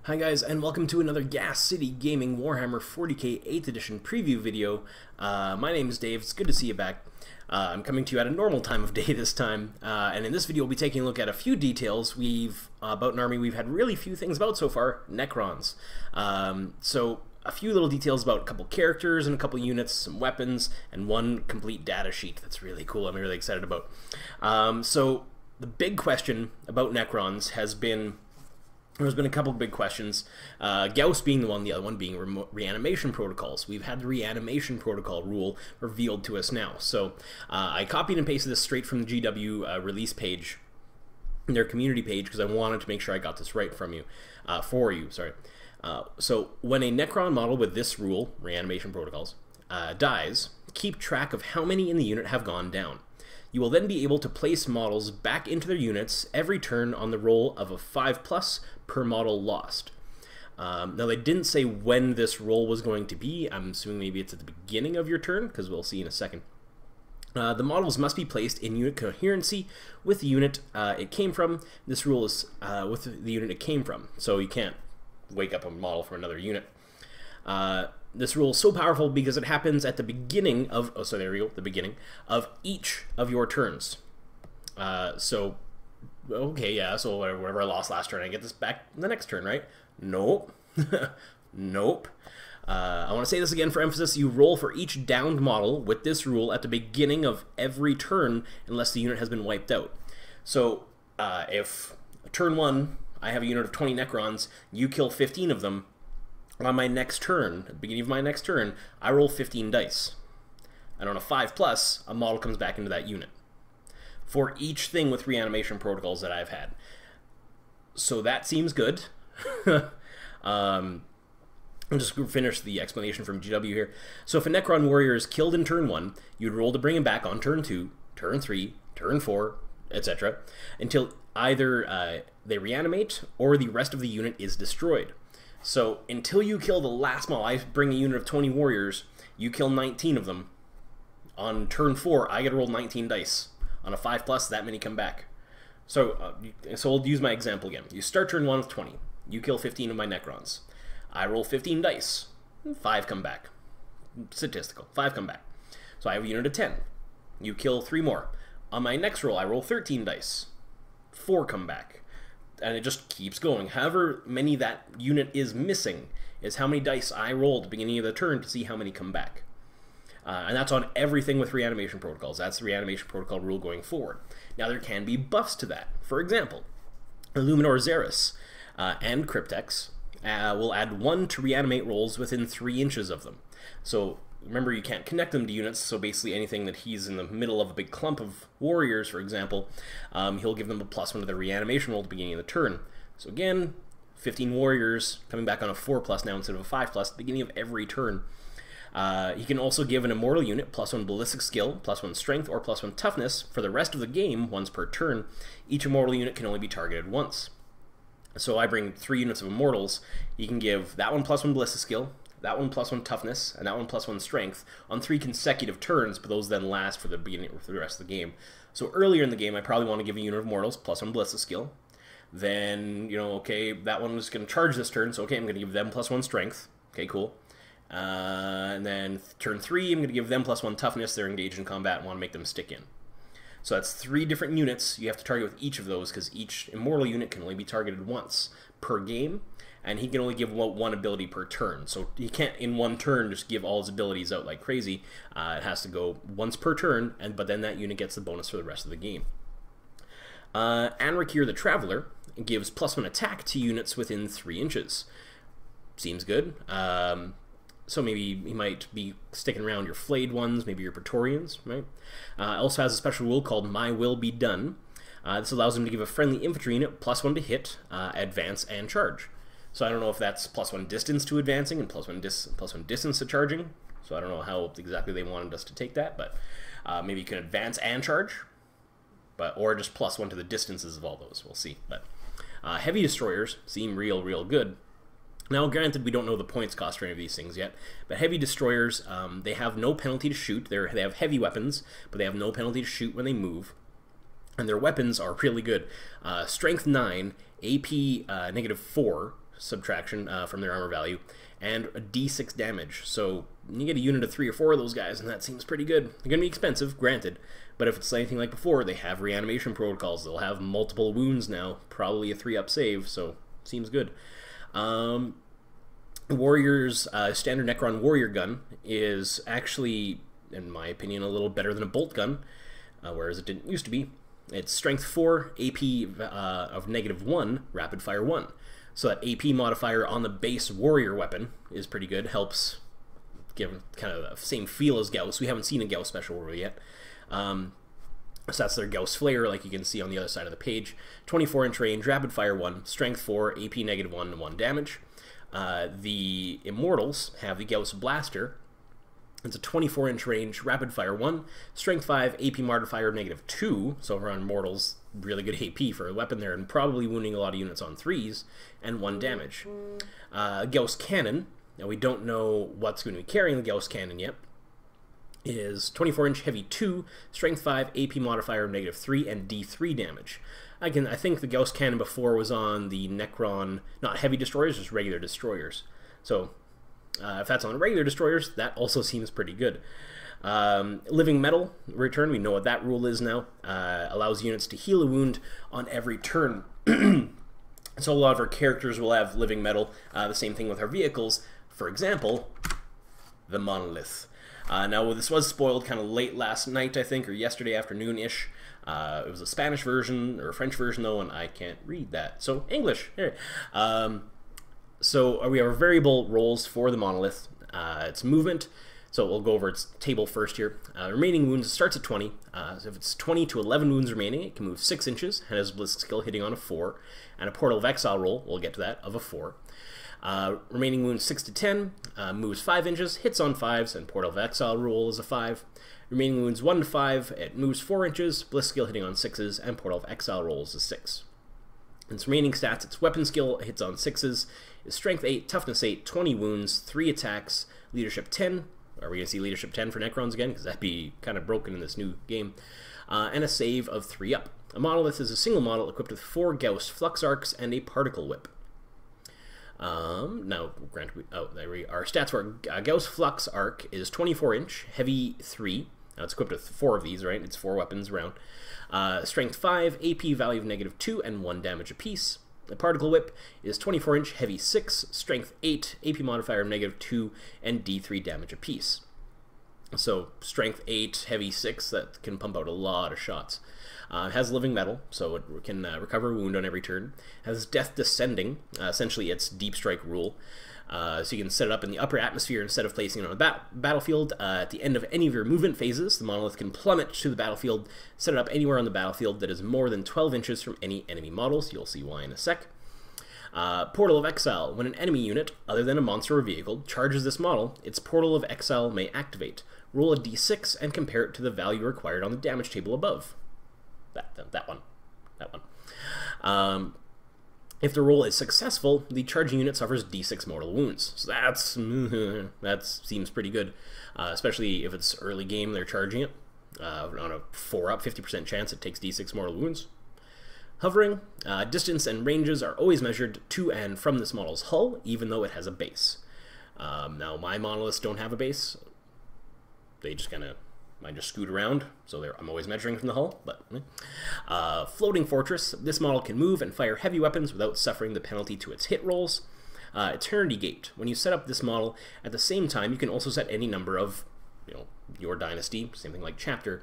Hi guys, and welcome to another Gas City Gaming Warhammer 40k 8th edition preview video. My name is Dave, it's good to see you back. I'm coming to you at a normal time of day this time, and in this video we'll be taking a look at a few details about an army we've had really few things about so far, Necrons. So a few little details about a couple characters and a couple units, some weapons, and one complete data sheet that's really cool, I'm really excited about. So the big question about Necrons has been... There's been a couple of big questions, Gauss being the other one being reanimation protocols. We've had the reanimation protocol rule revealed to us now. So I copied and pasted this straight from the GW release page, their community page, because I wanted to make sure I got this right for you. So when a Necron model with this rule, reanimation protocols, dies, keep track of how many in the unit have gone down. You will then be able to place models back into their units every turn on the roll of a 5+ per model lost. Now they didn't say when this roll was going to be. I'm assuming maybe it's at the beginning of your turn, because we'll see in a second. The models must be placed in unit coherency with the unit it came from. This rule is with the unit it came from, so you can't wake up a model from another unit. This rule is so powerful because it happens at the beginning of, the beginning of each of your turns. So whatever I lost last turn, I get this back the next turn, right? Nope. Nope. I want to say this again for emphasis. You roll for each downed model with this rule at the beginning of every turn unless the unit has been wiped out. So if turn 1, I have a unit of 20 Necrons, you kill 15 of them, on my next turn, at the beginning of my next turn, I roll 15 dice. And on a 5+, a model comes back into that unit. For each thing with reanimation protocols that I've had. So that seems good. I'll just finish the explanation from GW here. So if a Necron warrior is killed in turn 1, you'd roll to bring him back on turn 2, turn 3, turn 4, etc. until either they reanimate or the rest of the unit is destroyed. So until you kill the last model, I bring a unit of 20 warriors, you kill 19 of them. On turn 4, I get to roll 19 dice. On a 5+, that many come back. So I'll use my example again. You start turn 1 with 20. You kill 15 of my Necrons. I roll 15 dice. 5 come back. Statistical. 5 come back. So I have a unit of 10. You kill 3 more. On my next roll, I roll 13 dice. 4 come back. And it just keeps going. However many that unit is missing is how many dice I roll at the beginning of the turn to see how many come back. And that's on everything with reanimation protocols. That's the reanimation protocol rule going forward. Now there can be buffs to that. For example, Illuminor Xeris and Cryptex will add 1 to reanimate rolls within 3 inches of them. So remember, you can't connect them to units, so basically anything that he's in the middle of a big clump of warriors, for example, he'll give them a +1 to their reanimation roll at the beginning of the turn. So again, 15 warriors coming back on a 4+ now instead of a 5+ at the beginning of every turn. He can also give an immortal unit +1 ballistic skill, +1 strength, or +1 toughness for the rest of the game, once per turn. Each immortal unit can only be targeted once. So I bring 3 units of immortals. He can give that one +1 ballistic skill, that one +1 toughness, and that one +1 strength on 3 consecutive turns, but those then last for the rest of the game. So earlier in the game, I probably want to give a unit of mortals +1 ballistic skill. Then, okay, that one is going to charge this turn, so okay, I'm going to give them +1 strength. Okay, cool. And then turn 3, I'm going to give them +1 toughness. They're engaged in combat and want to make them stick in. So that's 3 different units you have to target with each of those, because each immortal unit can only be targeted once per game. And he can only give 1 ability per turn. So he can't, in 1 turn, just give all his abilities out like crazy. It has to go once per turn, but then that unit gets the bonus for the rest of the game. Anrakir the Traveler gives +1 attack to units within 3 inches. Seems good. So maybe he might be sticking around your flayed ones, maybe your Praetorians, right? Also has a special rule called My Will Be Done. This allows him to give a friendly infantry unit +1 to hit, advance, and charge. So I don't know if that's +1 distance to advancing and +1 distance to charging. So I don't know how exactly they wanted us to take that, but maybe you can advance and charge, or just +1 to the distances of all those. We'll see. But heavy destroyers seem real good. Now, granted, we don't know the points cost for any of these things yet, but heavy destroyers, they have no penalty to shoot. They have heavy weapons, but they have no penalty to shoot when they move. And their weapons are really good. Strength 9, AP -4 subtraction from their armor value, and a D6 damage. So you get a unit of 3 or 4 of those guys, and that seems pretty good. They're going to be expensive, granted, but if it's anything like before, they have reanimation protocols. They'll have multiple wounds now, probably a 3-up save, so seems good. Warrior's standard Necron warrior gun is actually, in my opinion, a little better than a bolt gun, whereas it didn't used to be. It's strength 4, AP of -1, rapid fire 1. So that AP modifier on the base warrior weapon is pretty good. Helps give kind of the same feel as Gauss. We haven't seen a Gauss special warrior yet. So that's their Gauss Flayer, like you can see on the other side of the page. 24-inch range, rapid fire 1, strength 4, AP -1, 1 damage. The Immortals have the Gauss Blaster. It's a 24-inch range, rapid fire 1, strength 5, AP modifier -2. So around Immortals, really good AP for a weapon there, and probably wounding a lot of units on 3s, and 1 damage. Gauss Cannon, now we don't know what's going to be carrying the Gauss Cannon yet, is 24-inch heavy 2, strength 5, AP modifier -3, and D3 damage. I think the Gauss Cannon before was on the Necron, not heavy destroyers, just regular destroyers. So if that's on regular destroyers, that also seems pretty good. Living Metal return, we know what that rule is now. Allows units to heal a wound on every turn. So a lot of our characters will have Living Metal. The same thing with our vehicles. For example, the Monolith. Now, this was spoiled kind of late last night, I think, or yesterday afternoon-ish. It was a Spanish version, or a French version, though, and I can't read that. So, English. Here. So we have our variable roles for the Monolith. It's movement. So we'll go over its table first here. Remaining wounds starts at 20. So if it's 20 to 11 wounds remaining, it can move 6 inches, and has Bliss skill hitting on a 4. And a Portal of Exile roll, we'll get to that, of a 4. Remaining wounds 6 to 10, moves 5 inches, hits on 5s, and Portal of Exile roll is a 5. Remaining wounds 1 to 5, it moves 4 inches, Bliss skill hitting on 6s, and Portal of Exile roll is a 6. Its remaining stats, its weapon skill hits on 6s, is Strength 8, Toughness 8, 20 wounds, 3 attacks, Leadership 10. Are we going to see Leadership 10 for Necrons again? Because that'd be kind of broken in this new game. And a save of 3 up. A Monolith is a single model equipped with 4 Gauss Flux Arcs and a Particle Whip. Now, granted, our stats for Gauss Flux Arc is 24-inch, heavy 3. Now, it's equipped with 4 of these, right? It's 4 weapons around. Strength 5, AP value of -2, and 1 damage apiece. The Particle Whip is 24-inch, heavy 6, strength 8, AP modifier of -2, and D3 damage apiece. So, strength 8, heavy 6, that can pump out a lot of shots. Has Living Metal, so it can recover a wound on every turn. Has Death Descending, essentially its Deep Strike rule. So you can set it up in the upper atmosphere instead of placing it on a battlefield. At the end of any of your movement phases, the Monolith can plummet to the battlefield, set it up anywhere on the battlefield that is more than 12 inches from any enemy models. You'll see why in a sec. Portal of Exile. When an enemy unit, other than a monster or vehicle, charges this model, its Portal of Exile may activate. Roll a d6 and compare it to the value required on the damage table above. That one. If the roll is successful, the charging unit suffers d6 mortal wounds. So that seems pretty good, especially if it's early game they're charging it. On a 4-up, 50% chance it takes d6 mortal wounds. Hovering, distance and ranges are always measured to and from this model's hull, even though it has a base. Now, my monoliths don't have a base. They just mine just scoot around, so I'm always measuring from the hull. But Floating Fortress. This model can move and fire heavy weapons without suffering the penalty to its hit rolls. Eternity Gate. When you set up this model, at the same time, you can also set any number of, your dynasty, same thing like Chapter,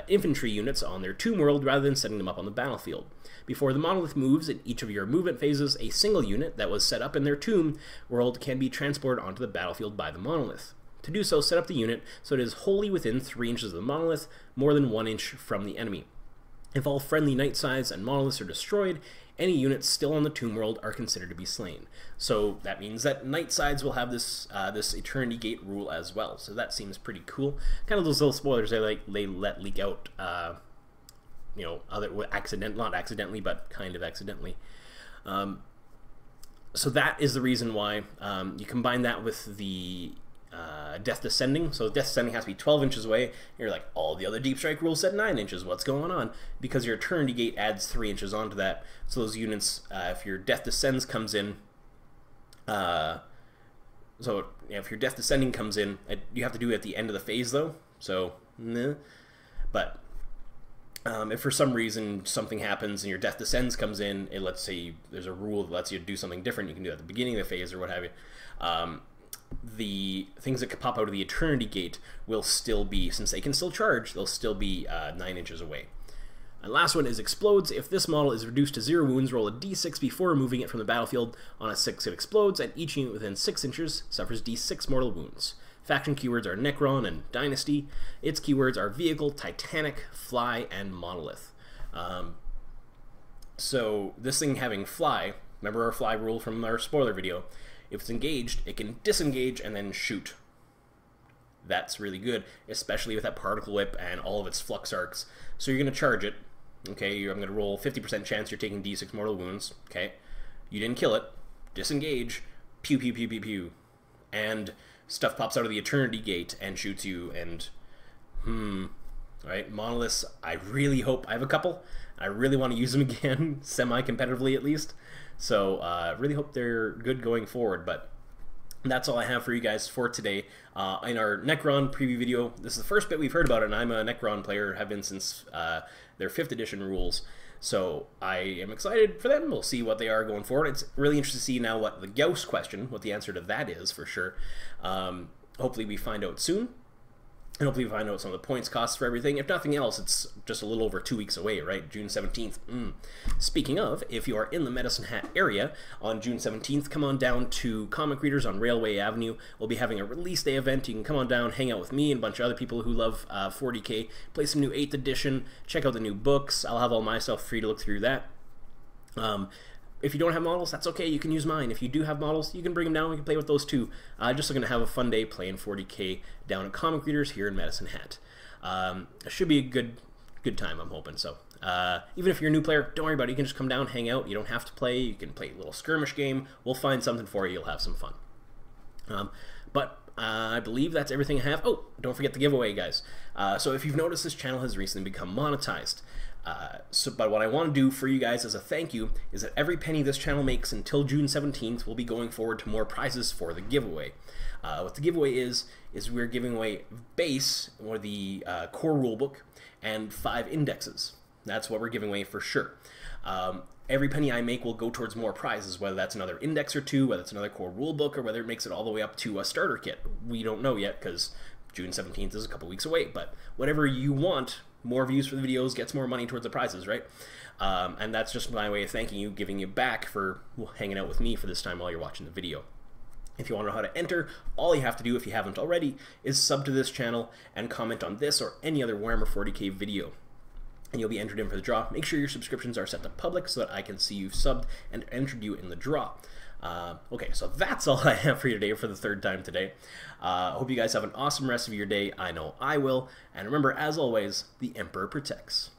infantry units on their tomb world rather than setting them up on the battlefield. Before the monolith moves in each of your movement phases, a single unit that was set up in their tomb world can be transported onto the battlefield by the monolith. To do so, set up the unit so it is wholly within 3 inches of the monolith, more than 1 inch from the enemy. If all friendly night sides and monoliths are destroyed, any units still on the tomb world are considered to be slain. So that means that night sides will have this this Eternity Gate rule as well. So that seems pretty cool. Kind of those little spoilers they let leak out, not accidentally, but kind of accidentally. So that is the reason why you combine that with the Death Descending. So Death Descending has to be 12 inches away. You're like, all the other Deep Strike rules said 9 inches. What's going on? Because your Eternity Gate adds 3 inches onto that. So those units, if your Death Descends comes in, if your Death Descending comes in, you have to do it at the end of the phase though. So, but if for some reason something happens and your Death Descends comes in, and let's say there's a rule that lets you do something different, you can do it at the beginning of the phase or what have you. The things that could pop out of the Eternity Gate will still be, since they can still charge, they'll still be 9 inches away. And last one is Explodes. If this model is reduced to 0 wounds, roll a d6 before removing it from the battlefield. On a 6, it explodes, and each unit within 6 inches suffers d6 mortal wounds. Faction keywords are Necron and Dynasty. Its keywords are Vehicle, Titanic, Fly, and Monolith. So this thing having Fly, remember our Fly rule from our spoiler video, if it's engaged, it can disengage and then shoot. That's really good, especially with that Particle Whip and all of its Flux Arcs. So you're going to charge it. Okay, I'm going to roll 50% chance you're taking d6 mortal wounds. Okay, you didn't kill it. Disengage. Pew, pew, pew, pew, pew. And stuff pops out of the Eternity Gate and shoots you, and right, Monoliths, I really hope, I have a couple, I really want to use them again, semi-competitively at least, so really hope they're good going forward. But that's all I have for you guys for today. In our Necron preview video, this is the first bit we've heard about it, and I'm a Necron player, have been since their 5th edition rules. So I am excited for them. We'll see what they are going forward. It's really interesting to see now what the Gauss question, what the answer to that is for sure. Hopefully we find out soon. And hopefully we find out some of the points costs for everything. If nothing else, it's just a little over 2 weeks away, right? June 17th. Speaking of, if you are in the Medicine Hat area on June 17th, come on down to Comic Readers on Railway Avenue. We'll be having a release day event. You can come on down, hang out with me and a bunch of other people who love 40k, play some new 8th edition, check out the new books. I'll have all my stuff free to look through that. If you don't have models, that's okay. You can use mine. If you do have models, you can bring them down. We can play with those too. Just looking to have a fun day playing 40k down at Comic Readers here in Medicine Hat. It should be a good time, I'm hoping. So even if you're a new player, don't worry about it. You can just come down, hang out. You don't have to play. You can play a little skirmish game. We'll find something for you. You'll have some fun. But I believe that's everything I have. Oh, don't forget the giveaway, guys. So if you've noticed, this channel has recently become monetized. But what I want to do for you guys as a thank you is that every penny this channel makes until June 17th will be going forward to more prizes for the giveaway. What the giveaway is we're giving away base, or the core rulebook, and 5 indexes. That's what we're giving away for sure. Every penny I make will go towards more prizes, whether that's another index or 2, whether it's another core rulebook, or whether it makes it all the way up to a starter kit. We don't know yet because June 17th is a couple weeks away, but whatever you want, more views for the videos gets more money towards the prizes, right? And that's just my way of thanking you, giving you back for hanging out with me for this time while you're watching the video. If you want to know how to enter, all you have to do, if you haven't already, is sub to this channel and comment on this or any other Warhammer 40k video, and you'll be entered in for the draw. Make sure your subscriptions are set to public so that I can see you've subbed and entered you in the draw. Okay, so that's all I have for you today for the 3rd time today. I hope you guys have an awesome rest of your day. I know I will. And remember, as always, the Emperor protects.